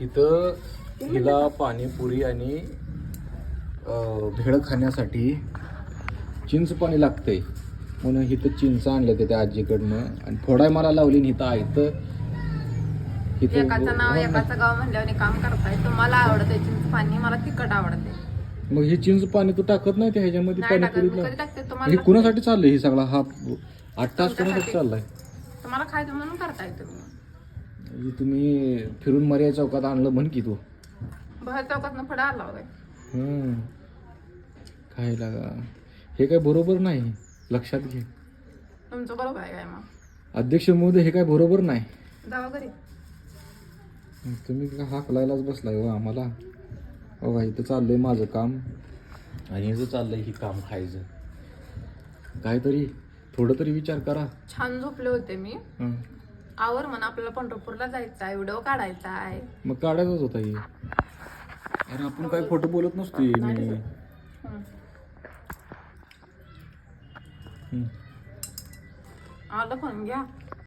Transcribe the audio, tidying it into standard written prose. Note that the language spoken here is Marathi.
इथं हिला पाणीपुरी आणि भेळ खाण्यासाठी चिंच पाणी लागतंय म्हणून इथं चिंच आणलं ते त्या आजीकडनं आणि फोडाय मला लावली आणि इथं एकाचं नाव एकाचं गाव म्हणल्यावर काम करताय. तुम्हाला आवडते चिंच पाणी, मला तिखट आवडते. मग हे चिंच पाणी तू टाकत नाही ते ह्याच्यामध्ये नाही टाकत, पाणीपुरीतलं? कधी टाकते हे तुम्हाला? कुणासाठी चाललंय हे सगळा हा 8 तास कुणासाठी चाललाय? तुम्हाला खायचं म्हणून करताय तुम्ही. म्हणजे तुम्ही फिरून मर्या चौकात आणलं म्हण की तू बाहेर चौकातनं पुढे आला होय. काय लागा हे काय बरोबर नाही, लक्षात घे. तुमचं बरोबर आहे काय मग? अध्यक्ष महोदय हे काय बरोबर नाही. जावा घरी. तुम्ही का हाकलायलाच बसलाय हो आम्हाला. हो का इथं चाललंय माझं काम आणि हिचं चाललंय ही काम खायचं. काहीतरी थोडं तरी विचार करा. छान झोपले होते मी. हं. आवर म्हणा, आपल्याला पंढरपूरला जायचं आहे, व्हिडिओ काढायचा आहे. मग काढायचाच होता ही. अरे आपण काय खोटं बोलत नसतोय मी. आलं पण घ्या.